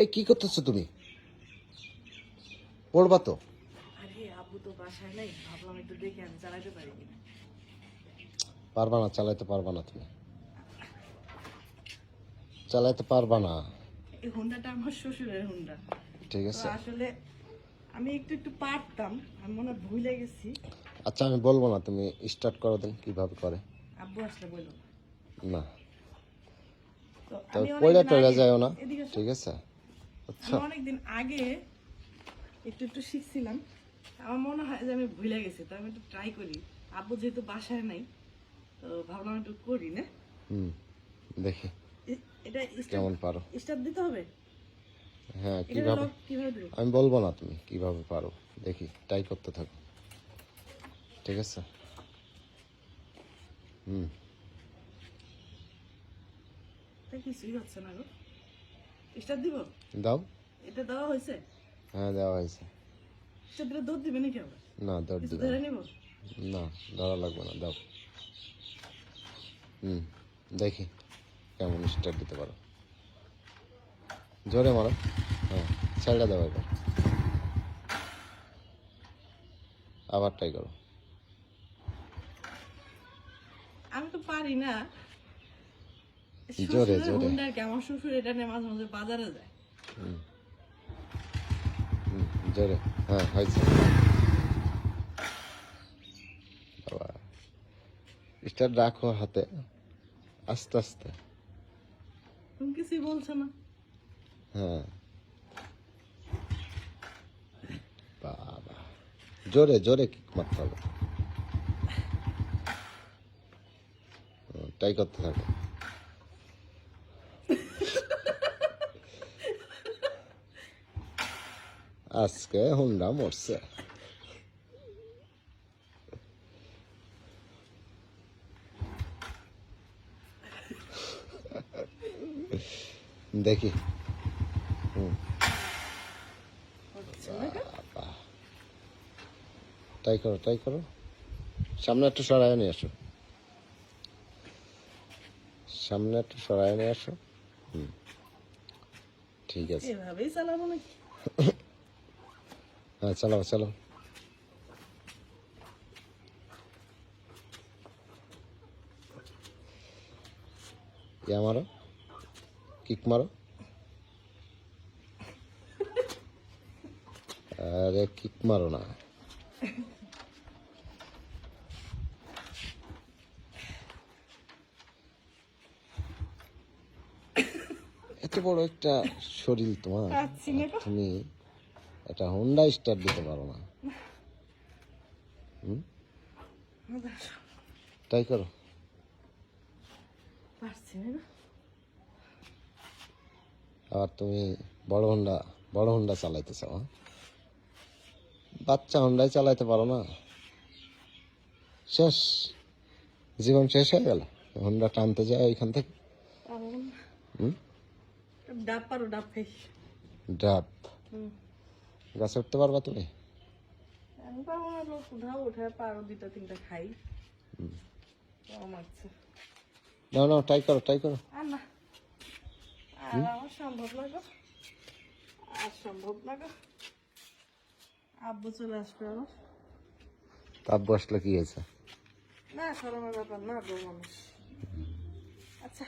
এই কি করতেছো তুমি? পড়বা তো? আরে আব্বু তো বাসায় নাই, ভাবলাম একটু দেখে আমি চালাতে পারি কিনা। পারবা না, চালাইতে পারবা না তুমি, চালাইতে পারবা না। এই হুন্ডাটা আমার শ্বশুরের হুন্ডা। ঠিক তো আছে, আসলে আমি একটু একটু পারতাম, আমি মনে হয় ভুলে গেছি। আচ্ছা আমি বলবো না, তুমি স্টার্ট করো দেন কিভাবে করে। আব্বু আসলে বললো না, তো তবে আমি পড়ে অনেকদিন টড়ে আগে, যাও না, এদিকে আসো। ঠিক আছে? আমি আচ্ছা, অনেকদিন আগে একটু একটু শিখছিলাম, আমার মনে হয় যে আমি ভুলে গেছি, তো আমি একটু ট্রাই করি। আব্বু যেহেতু বাসায় নাই, তো ভাবলাম একটু করি না। হুম, দেখি এটা কেমন পারো। স্টার্ট দিতে হবে। হ্যাঁ, এটা কিভাবে লক কিভাবে দেবো? আমি বলবো না, তুমি কিভাবে পারো দেখি, ট্রাই করতে থাকো, ঠিক আছে? হুম, এটা কিছুই হচ্ছে না গো। স্টার্ট দিব? দাও। এটা দেওয়া হয়েছে? হ্যাঁ, দেওয়া হয়েছে। স্টার্ট দিলে দুধ দিবে নাকি আবার? না, দৌড় কিছু দিবে ধরে না। নিব? না, ধরা লাগবে না, দাও। হুম, দেখি কেমন স্টার্ট দিতে পারো। জোরে মারো। হ্যাঁ, ছেড়ে দাও এবার, আবার ট্রাই করো। আমি তো পারি না। জোরে শ্বশুরের জোরে। হুন্ডার কি, আমার শ্বশুর এটা নিয়ে মাঝে মাঝে বাজারে যায়। হুম, হুম, জোরে। হ্যাঁ, হয়েছে। বাবা, স্টার্ট রাখো হাতে, আস্তে আস্তে। তুমি কিছুই বলছো না। হ্যাঁ, বাবা, জোরে জোরে কিক মারতে হবে। ট্রাই করতে থাকো। আজকে হুন্ডা মরছে। দেখি। হুম, হচ্ছে না গো। বাবা, ট্রাই করো ট্রাই করো। সামনে একটু সরায় নিয়ে আসো, সামনে একটু সরায় নিয়ে আসো। হুম, ঠিক আছে। এভাবেই চালাবো নাকি? হ্যাঁ, চালাও চালাও। ইয়া মারো, কিক মারো। আরে কিক মারো না। এত বড় একটা শরীর তোমার, পাচ্ছি না আর গো। তুমি একটা হোন্ডা স্টার্ট দিতে পারো না। হুম, ট্রাই করো। পারছি না গো। আর তুমি বড় হোন্ডা চালাইতে চাও? হ্যাঁ? বাচ্চা হোন্ডাই চালাইতে পারো না? শেষ, জীবন শেষ হয়ে গেল হোন্ডা টানতে যায় ওইখান থেকে। পারবো না। হুম, ডাব পারো, ডাব খাই। ডাব হুম। গাছে উঠতে পারবা তুমি? আমি পারবো না, লোক উঠাও, উঠে পারো দুইটা তিনটা খাই। কম আছে। নাও নাও, ট্রাই করো ট্রাই করো। আর না, আর আমার সম্ভব না গো, আর সম্ভব না গো। আব্বু চলে আসবে আমার। তাপ বসলে কি হয়েছে? না, শরমের ব্যাপার না গো মানুষ। আচ্ছা।